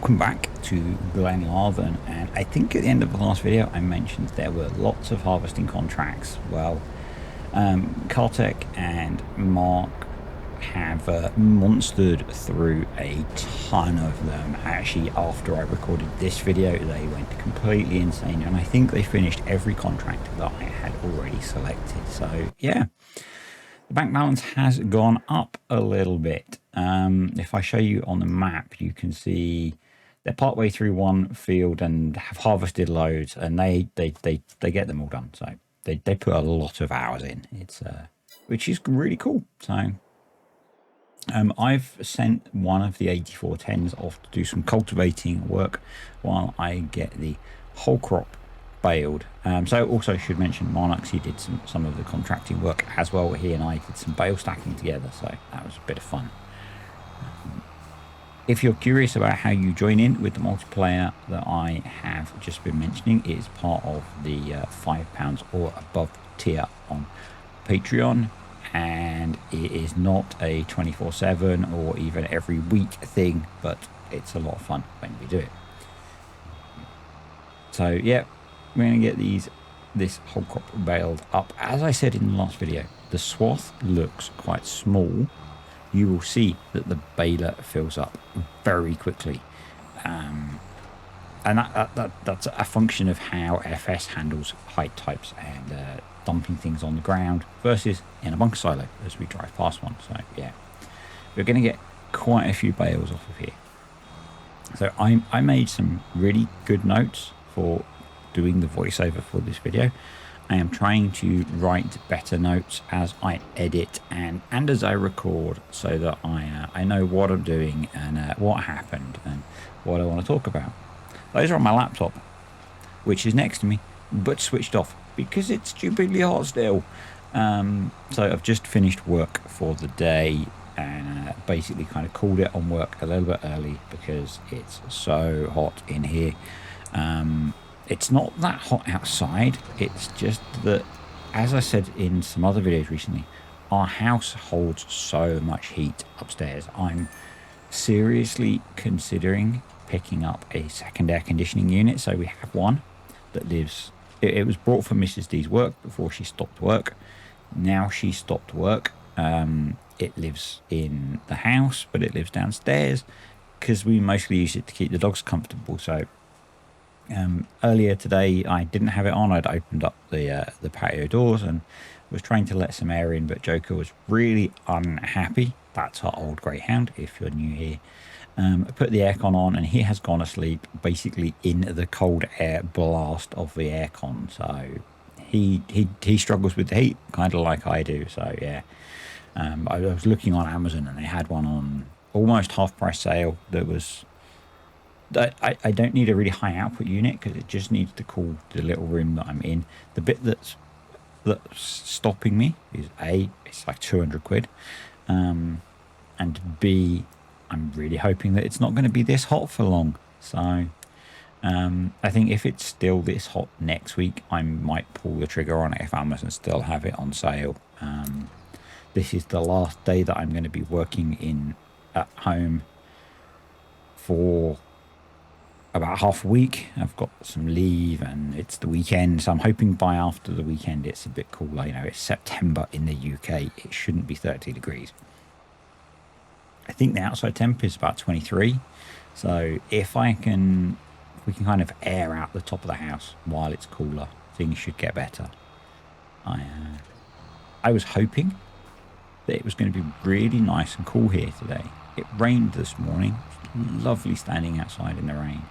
Welcome back to Glenarvan, and I think at the end of the last video I mentioned there were lots of harvesting contracts. Well, Kartek and Mark have monstered through a ton of them. Actually, after I recorded this video they went completely insane, and I think they finished every contract that I had already selected. So yeah, the bank balance has gone up a little bit. If I show you on the map, you can see they're partway through one field and have harvested loads, and they get them all done. So they put a lot of hours in. It's which is really cool. So I've sent one of the 8410s off to do some cultivating work while I get the whole crop baled. So also should mention Monarchs, he did some of the contracting work as well. He and I did some bale stacking together, so that was a bit of fun. If you're curious about how you join in with the multiplayer that I have just been mentioning, it is part of the £5 or above tier on Patreon, and it is not a 24/7 or even every week thing, but it's a lot of fun when we do it. So yeah, we're going to get this whole crop baled up. As I said in the last video, the swath looks quite small. You will see that the baler fills up very quickly, and that's a function of how FS handles height types and dumping things on the ground versus in a bunker silo as we drive past one. So yeah, we're going to get quite a few bales off of here. So I made some really good notes for doing the voiceover for this video. I am trying to write better notes as I edit and as I record, so that I know what I'm doing and what happened and what I want to talk about. Those are on my laptop, which is next to me, but switched off because it's stupidly hot still. So I've just finished work for the day and basically kind of called it on work a little bit early because it's so hot in here. It's not that hot outside, it's just that, as I said in some other videos recently, our house holds so much heat upstairs. I'm seriously considering picking up a second air conditioning unit. So we have one that lives, it was brought for Mrs. D's work before she stopped work. Now she stopped work. It lives in the house, but it lives downstairs because we mostly use it to keep the dogs comfortable. So earlier today I didn't have it on. I'd opened up the patio doors and was trying to let some air in, but Joker was really unhappy. That's our old greyhound, if you're new here. I put the aircon on and he has gone asleep basically in the cold air blast of the aircon. So he struggles with the heat kind of like I do. So yeah, I was looking on Amazon and they had one on almost half price sale that was, I don't need a really high output unit because it just needs to cool the little room that I'm in. The bit that's stopping me is A, it's like 200 quid, and B, I'm really hoping that it's not going to be this hot for long. So I think if it's still this hot next week, I might pull the trigger on it if Amazon still have it on sale. This is the last day that I'm going to be working at home for about half a week. I've got some leave and it's the weekend, so I'm hoping by after the weekend it's a bit cooler. You know, it's September in the UK, it shouldn't be 30 degrees. I think the outside temp is about 23, so if we can kind of air out the top of the house while it's cooler, things should get better. I was hoping that it was going to be really nice and cool here today. It rained this morning. Lovely standing outside in the rain,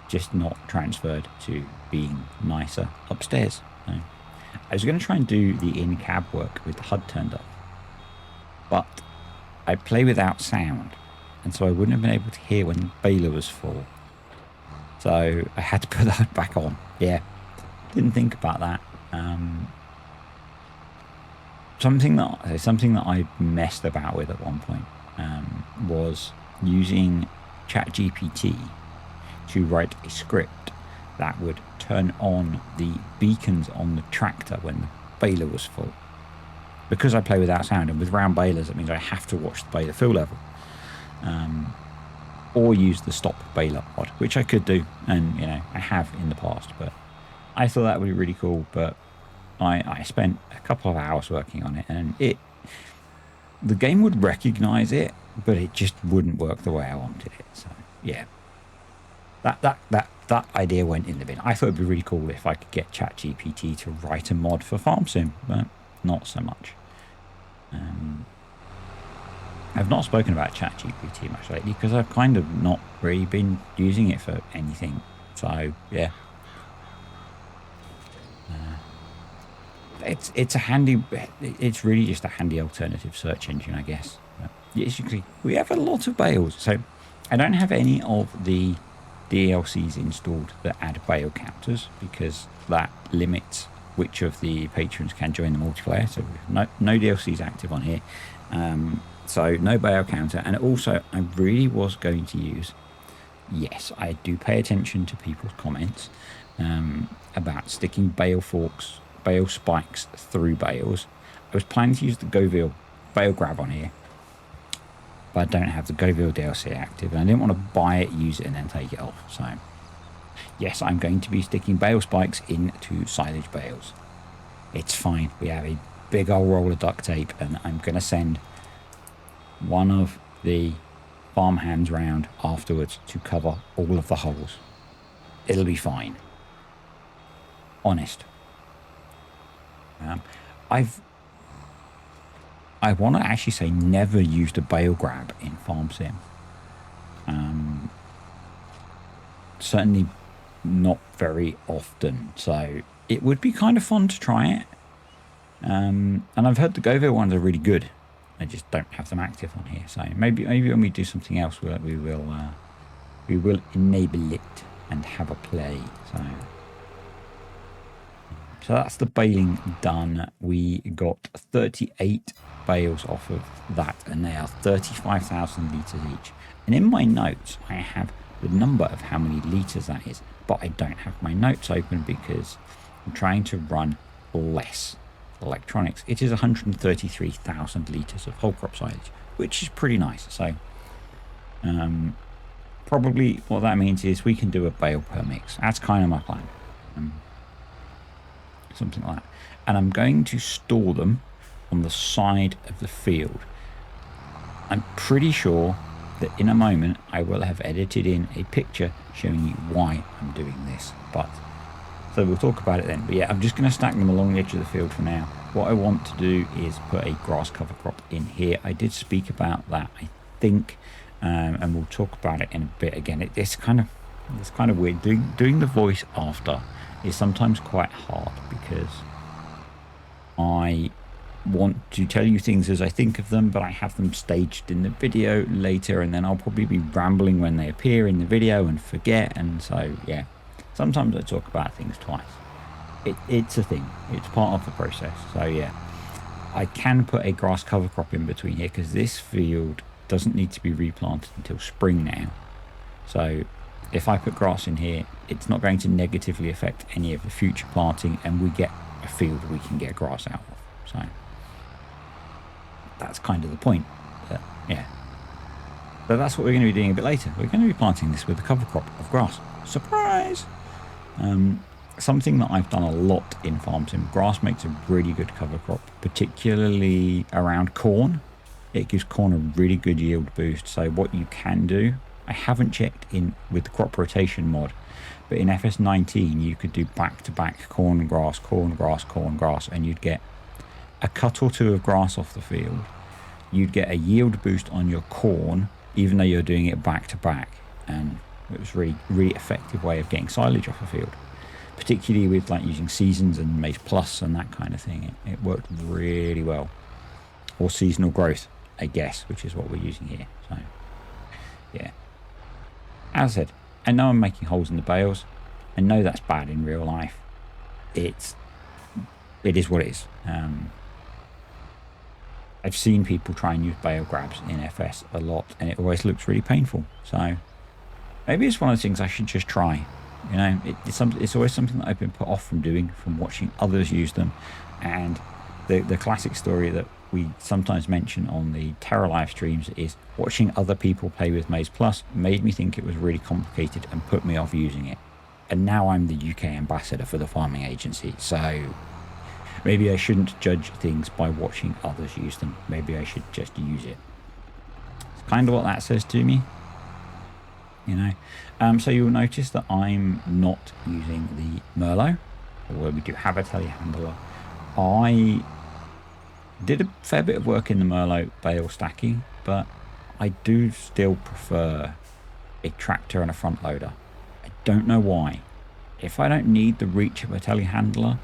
just not transferred to being nicer upstairs. So I was going to try and do the in-cab work with the HUD turned up, but I play without sound, and so I wouldn't have been able to hear when the baler was full. So I had to put the HUD back on. Yeah, didn't think about that. Something that I messed about with at one point was using ChatGPT to write a script that would turn on the beacons on the tractor when the baler was full. Because I play without sound and with round balers, it means I have to watch the baler fill level. or use the stop baler mod, which I could do, and you know, I have in the past, but I thought that would be really cool. But I spent a couple of hours working on it, and the game would recognize it, but it just wouldn't work the way I wanted it. So yeah, that idea went in the bin. I thought it'd be really cool if I could get ChatGPT to write a mod for Farm Sim, but not so much. I've not spoken about ChatGPT much lately because I've kind of not really been using it for anything. So yeah, it's a handy. It's really just a handy alternative search engine, I guess. Yes, you can see we have a lot of bales. So I don't have any of the DLCs installed that add bale counters because that limits which of the patrons can join the multiplayer. So no DLCs active on here. So no bale counter. And also I really was going to use, yes, I do pay attention to people's comments about sticking bale forks, bale spikes through bales. I was planning to use the Goville bale grab on here, but I don't have the Goville DLC active, and I didn't want to buy it, use it, and then take it off. So yes, I'm going to be sticking bale spikes into silage bales. It's fine. We have a big old roll of duct tape, and I'm going to send one of the farm hands round afterwards to cover all of the holes. It'll be fine. Honest. I want to actually say never used a bale grab in Farm Sim. Certainly not very often. So it would be kind of fun to try it. And I've heard the Goville ones are really good. I just don't have them active on here. So maybe when we do something else, we will enable it and have a play. So that's the baling done. We got 38 bales off of that, and they are 35,000 litres each. And in my notes, I have the number of how many litres that is, but I don't have my notes open because I'm trying to run less electronics. It is 133,000 litres of whole crop silage, which is pretty nice. So probably what that means is we can do a bale per mix. That's kind of my plan. Something like that. And I'm going to store them on the side of the field. I'm pretty sure that in a moment I will have edited in a picture showing you why I'm doing this. So we'll talk about it then. But yeah, I'm just going to stack them along the edge of the field for now. What I want to do is put a grass cover crop in here. I did speak about that, I think, and we'll talk about it in a bit again. It's kind of weird. Doing the voice after is sometimes quite hard because I want to tell you things as I think of them, but I have them staged in the video later, and then I'll probably be rambling when they appear in the video and forget. And so yeah, sometimes I talk about things twice. It's a thing. It's part of the process. So yeah, I can put a grass cover crop in between here because this field doesn't need to be replanted until spring now. So if I put grass in here, it's not going to negatively affect any of the future planting, and we get a field we can get grass out of. So that's kind of the point. But yeah, so that's what we're going to be doing a bit later. We're going to be planting this with a cover crop of grass. Surprise! Something that I've done a lot in Farm Sim. Grass makes a really good cover crop, particularly around corn. It gives corn a really good yield boost. So what you can do, I haven't checked in with the crop rotation mod, but in FS19 you could do back-to-back corn, grass, and you'd get a cut or two of grass off the field. You'd get a yield boost on your corn, even though you're doing it back-to-back, and it was really, really effective way of getting silage off the field, particularly with like using seasons and maize plus and that kind of thing. It worked really well. Or seasonal growth, I guess, which is what we're using here. So yeah, as I said, I know I'm making holes in the bales. I know that's bad in real life. It is what it is. I've seen people try and use bale grabs in FS a lot, and it always looks really painful. So maybe it's one of the things I should just try. You know, it's always something that I've been put off from doing, from watching others use them. And the classic story that we sometimes mention on the Terra live streams is watching other people play with Maize Plus made me think it was really complicated and put me off using it. And now I'm the UK ambassador for the farming agency, so maybe I shouldn't judge things by watching others use them. Maybe I should just use it. It's kind of what that says to me, you know. So you'll notice that I'm not using the Merlot, although we do have a telehandler. I did a fair bit of work in the Merlot bale stacking, but I do still prefer a tractor and a front loader. I don't know why. If I don't need the reach of a telehandler,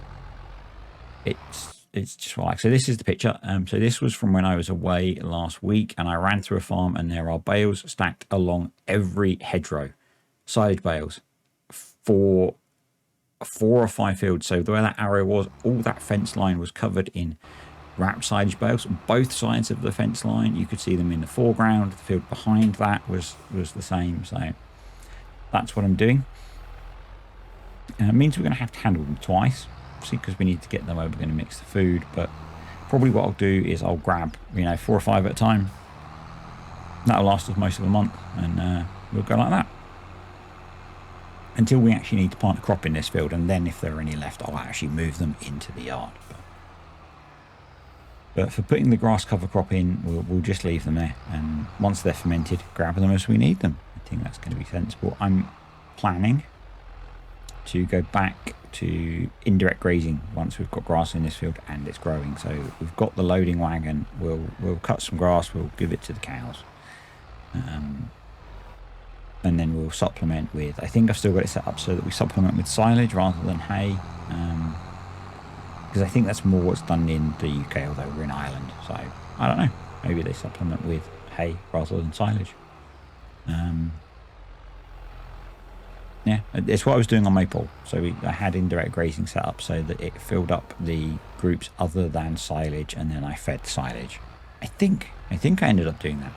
it's just what I like. So this is the picture. So this was from when I was away last week, and I ran through a farm, and there are bales stacked along every hedgerow, silage bales, for 4 or 5 fields. So the way that arrow was, all that fence line was covered in wrapped silage bales. Both sides of the fence line, you could see them in the foreground. The field behind that was the same. So that's what I'm doing. It means we're going to have to handle them twice, see, because we need to get them where we're going to mix the food. But probably what I'll do is I'll grab, 4 or 5 at a time. That'll last us most of the month, and we'll go like that until we actually need to plant a crop in this field. And then if there are any left, I'll actually move them into the yard. But for putting the grass cover crop in, we'll just leave them there, and once they're fermented, grab them as we need them. I think that's going to be sensible. I'm planning to go back to indirect grazing once we've got grass in this field and it's growing. So we've got the loading wagon. We'll cut some grass. We'll give it to the cows, and then we'll supplement with. I think I've still got it set up so that we supplement with silage rather than hay, because I think that's more what's done in the UK, although we're in Ireland. So I don't know. Maybe they supplement with hay rather than silage. Yeah, it's what I was doing on Maple. So I had indirect grazing set up so that it filled up the groups other than silage, and then I fed silage. I think I ended up doing that.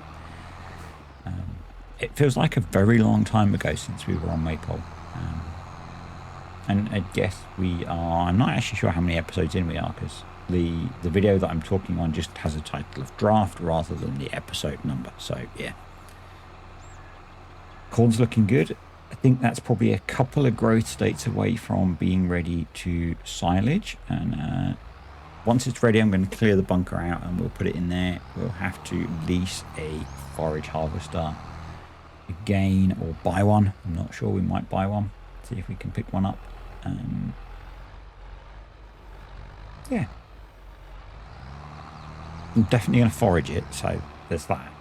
It feels like a very long time ago since we were on Maple. And I guess we are, I'm not actually sure how many episodes in we are, because the video that I'm talking on just has a title of draft rather than the episode number. So yeah, corn's looking good. I think that's probably a couple of growth states away from being ready to silage, and once it's ready, I'm going to clear the bunker out and we'll put it in there. We'll have to lease a forage harvester again, or buy one. I'm not sure. We might buy one, see if we can pick one up. Yeah, I'm definitely going to forage it, so there's that.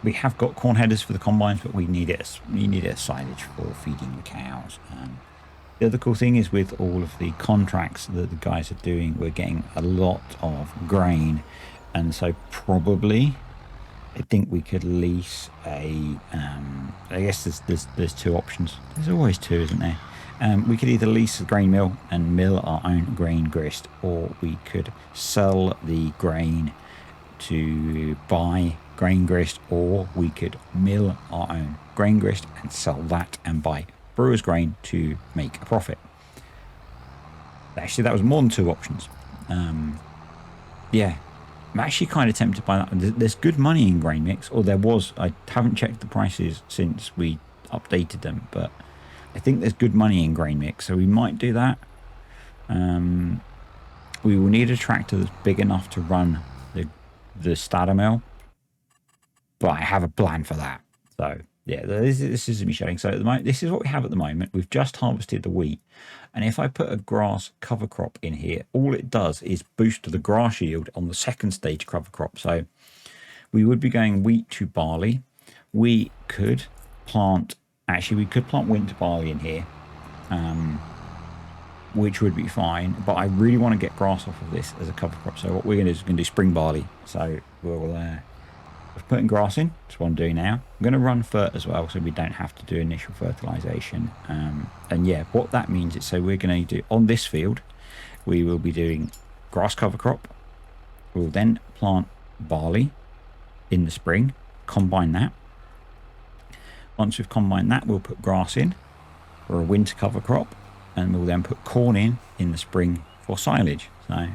We have got corn headers for the combines, but we need it as silage for feeding the cows. The other cool thing is, with all of the contracts that the guys are doing, we're getting a lot of grain, and so probably I think we could lease a I guess there's 2 options. There's always 2, isn't there? We could either lease a grain mill and mill our own grain grist, or we could sell the grain to buy grain grist, or we could mill our own grain grist and sell that and buy brewer's grain to make a profit. Actually, that was more than 2 options. Yeah, I'm actually kind of tempted by that. There's good money in grain mix, or there was. I haven't checked the prices since we updated them, but I think there's good money in grain mix, so we might do that. We will need a tractor that's big enough to run the starter mill, but I have a plan for that. So yeah, this is me showing. So at the moment, this is what we have at the moment. We've just harvested the wheat, and if I put a grass cover crop in here, all it does is boost the grass yield on the second stage cover crop. So we would be going wheat to barley. We could plant winter barley in here, which would be fine, but I really want to get grass off of this as a cover crop. So what we're going to do is do spring barley. So we're putting grass in. That's what I'm doing now. I'm going to run fert as well, so we don't have to do initial fertilization. And yeah, what that means is, so we're going to do on this field, we will be doing grass cover crop. We'll then plant barley in the spring, combine that. Once we've combined that, we'll put grass in for a winter cover crop, and we'll then put corn in the spring for silage. So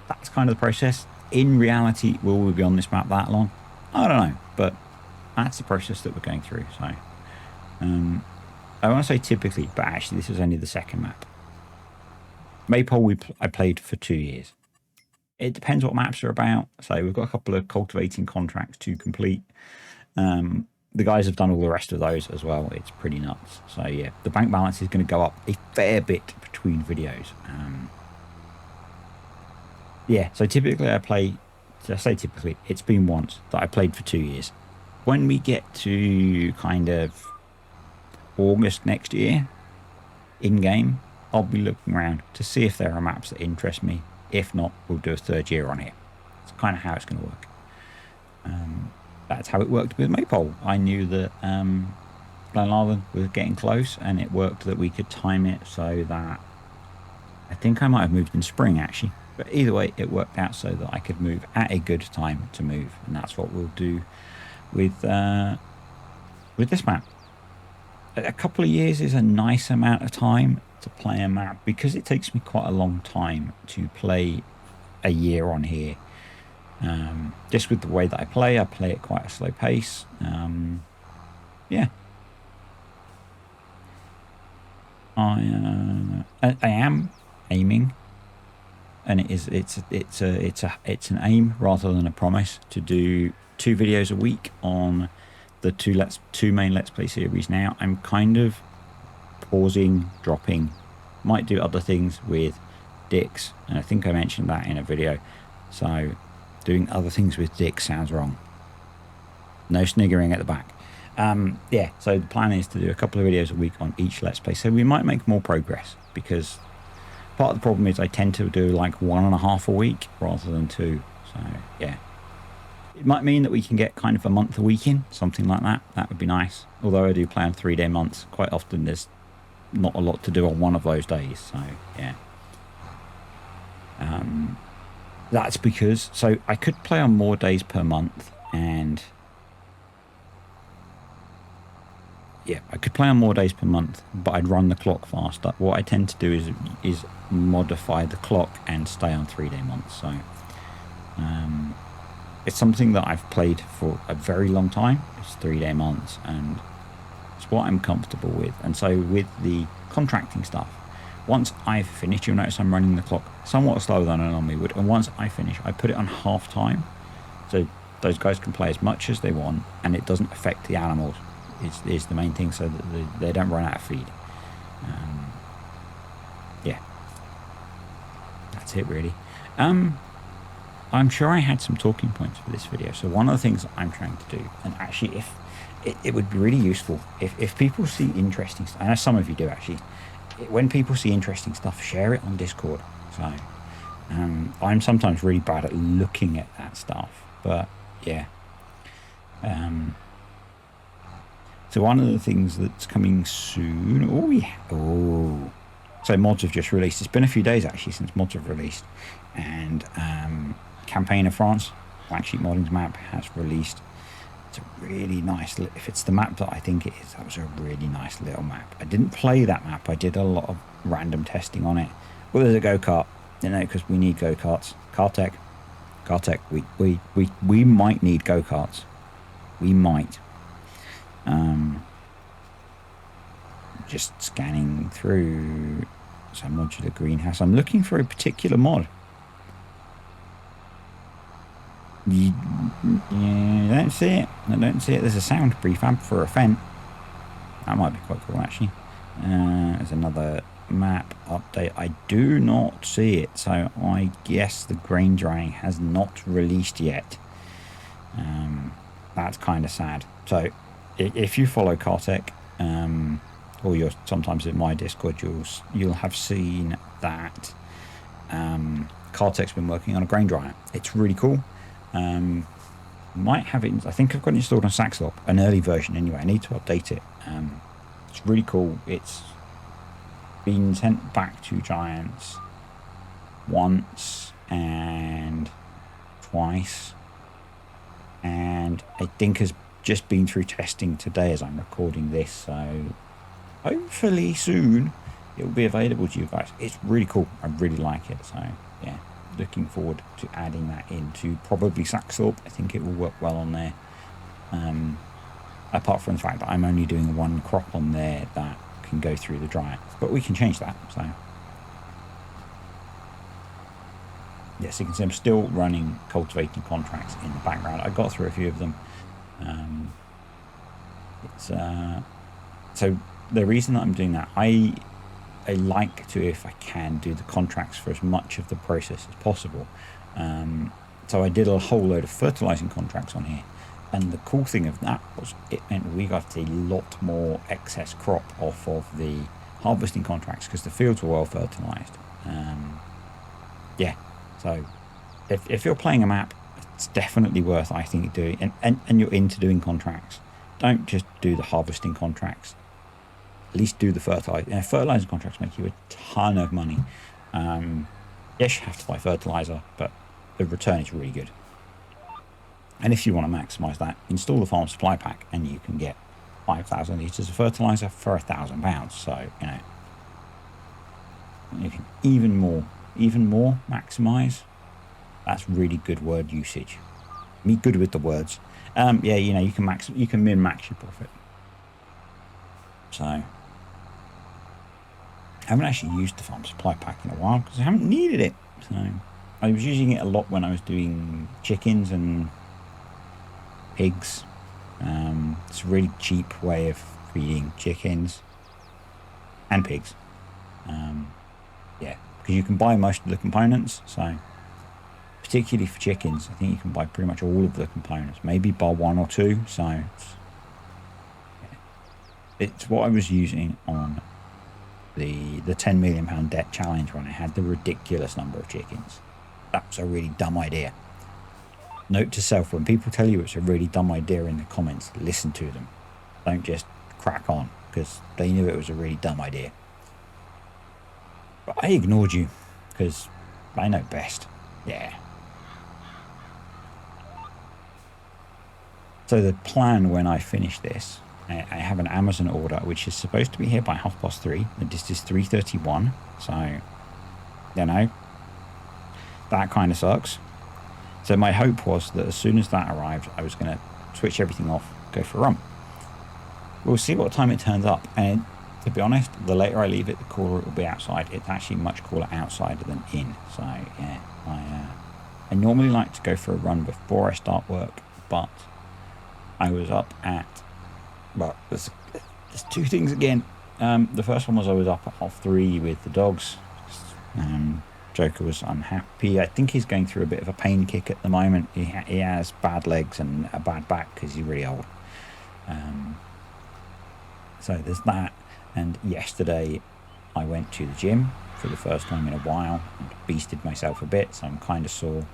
that's kind of the process. in reality, will we be on this map that long? I don't know, but that's the process that we're going through. So I want to say typically, but actually this is only the second map. Maypole I played for 2 years. It depends what maps are about. So we've got a couple of cultivating contracts to complete. The guys have done all the rest of those as well. It's pretty nuts. So yeah, the bank balance is going to go up a fair bit between videos. Yeah, so typically I play, I say typically, it's been once that I played for 2 years. When we get to kind of August next year, in-game, I'll be looking around to see if there are maps that interest me. If not, we'll do a third year on here. It's kind of how it's going to work. That's how it worked with Maypole. I knew that Glenlarvan was getting close, and it worked that we could time it so that I think I might have moved in spring actually. But either way, it worked out so that I could move at a good time to move, and that's what we'll do with this map. A couple of years is a nice amount of time to play a map because it takes me quite a long time to play a year on here. Just with the way that I play it quite a slow pace. Yeah, I am aiming, and it's an aim rather than a promise to do 2 videos a week on the two main Let's Play series. Now I'm kind of pausing, dropping, might do other things with Dix, and I think I mentioned that in a video. So doing other things with Dix sounds wrong. No sniggering at the back. Yeah, so the plan is to do a couple of videos a week on each Let's Play, so we might make more progress, because part of the problem is I tend to do like 1.5 a week rather than 2. So yeah, it might mean that we can get kind of a month a week in, something like that. That would be nice. Although I do plan 3-day months, quite often there's not a lot to do on one of those days. So yeah, that's because, so I could play on more days per month, and yeah, I could play on more days per month, but I'd run the clock faster. What I tend to do is modify the clock and stay on 3-day months. So it's something that I've played for a very long time. It's 3-day months, and it's what I'm comfortable with. And so with the contracting stuff, once I've finished, you'll notice I'm running the clock somewhat slower than I normally would. And once I finish, I put it on half time, so those guys can play as much as they want, and it doesn't affect the animals. Is the main thing, so that they don't run out of feed. Yeah, that's it really. I'm sure I had some talking points for this video. So one of the things that I'm trying to do, and actually if it would be really useful if people see interesting stuff, I know some of you do actually, when people see interesting stuff, share it on Discord. So I'm sometimes really bad at looking at that stuff, but yeah. So one of the things that's coming soon, oh yeah, oh, so mods have just released. It's been a few days actually since mods have released, and Campaign of France, Black Sheep Modding's map has released. It's a really nice, if it's the map that I think it is, that was a really nice little map. I didn't play that map, I did a lot of random testing on it. Well, there's a go-kart, you know, because we need go-karts. Cartech, we might need go-karts. We might. Just scanning through some modular greenhouse. I'm looking for a particular mod. Yeah, I don't see it. I don't see it. There's a sound prefab for a Fent. That might be quite cool actually. There's another map update. I do not see it, so I guess the grain drying has not released yet. That's kind of sad. So if you follow Cartech, or you're sometimes in my Discord, you'll have seen that Cartech's been working on a grain dryer. It's really cool. Might have it, I think I've got it installed on Saxlop, an early version anyway. I need to update it. It's really cool. It's been sent back to Giants once and twice, and I think has just been through testing today as I'm recording this, so hopefully soon it will be available to you guys. It's really cool. I really like it. So yeah, looking forward to adding that into probably Saxthorpe. I think it will work well on there. Apart from the fact that I'm only doing one crop on there that can go through the dryer, but we can change that. So yes, you can see I'm still running cultivating contracts in the background. I got through a few of them. So the reason that I'm doing that, I like to, if I can, do the contracts for as much of the process as possible. So I did a whole load of fertilizing contracts on here, and the cool thing of that was it meant we got a lot more excess crop off of the harvesting contracts because the fields were well fertilized. Yeah, so if you're playing a map, it's definitely worth, I think, doing, and you're into doing contracts, don't just do the harvesting contracts. At least do the fertilizer. Fertilizer contracts make you a ton of money. Yes, you have to buy fertilizer, but the return is really good. And if you want to maximize that, install the farm supply pack and you can get 5,000 litres of fertilizer for £1,000. So, you know, you can even more maximize. That's really good word usage. Me good with the words. Yeah, you know, you can min max your profit. So I haven't actually used the farm supply pack in a while because I haven't needed it. So I was using it a lot when I was doing chickens and pigs. It's a really cheap way of feeding chickens and pigs. Yeah, because you can buy most of the components. So particularly for chickens, I think you can buy pretty much all of the components, maybe bar one or two. So it's what I was using on the £10 million debt challenge when I had the ridiculous number of chickens. That's a really dumb idea. Note to self, when people tell you it's a really dumb idea in the comments, listen to them. Don't just crack on, because they knew it was a really dumb idea. But I ignored you, because I know best. Yeah. So the plan when I finish this, I have an Amazon order which is supposed to be here by 3:30. This is 3:31, so you know, that kind of sucks. So my hope was that as soon as that arrived, I was going to switch everything off, go for a run. We'll see what time it turns up, and to be honest, the later I leave it, the cooler it will be outside. It's actually much cooler outside than in. So yeah, I normally like to go for a run before I start work, but I was up at, well, there's two things again. The first one was I was up at 3:30 with the dogs. Joker was unhappy. I think he's going through a bit of a pain kick at the moment. He has bad legs and a bad back because he's really old. So there's that. And yesterday I went to the gym for the first time in a while and beasted myself a bit, so I'm kind of sore.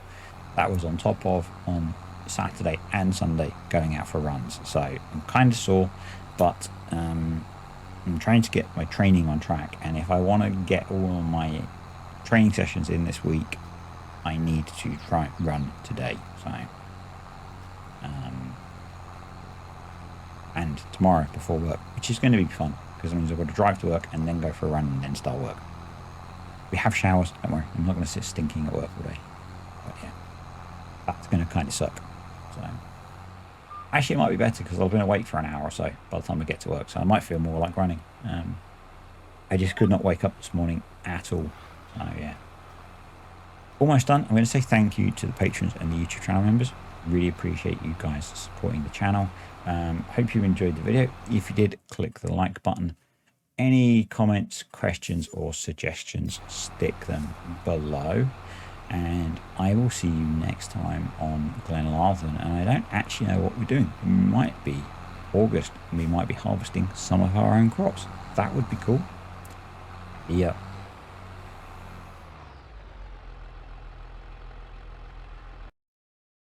That was on top of on Saturday and Sunday going out for runs, so I'm kind of sore, but I'm trying to get my training on track, and if I want to get all of my training sessions in this week, I need to try and run today. So and tomorrow before work, which is going to be fun because it means I've got to drive to work and then go for a run and then start work. We have showers, don't worry, I'm not going to sit stinking at work all day. But yeah, that's going to kind of suck. So actually it might be better because I've been awake for an hour or so by the time I get to work, so I might feel more like running. I just could not wake up this morning at all. So yeah, almost done. I'm going to say thank you to the patrons and the YouTube channel members. Really appreciate you guys supporting the channel. Hope you enjoyed the video. If you did, click the like button. Any comments, questions or suggestions, stick them below, and I will see you next time on Glenlarthen. And I don't actually know what we're doing. It might be August and we might be harvesting some of our own crops. That would be cool. Yeah.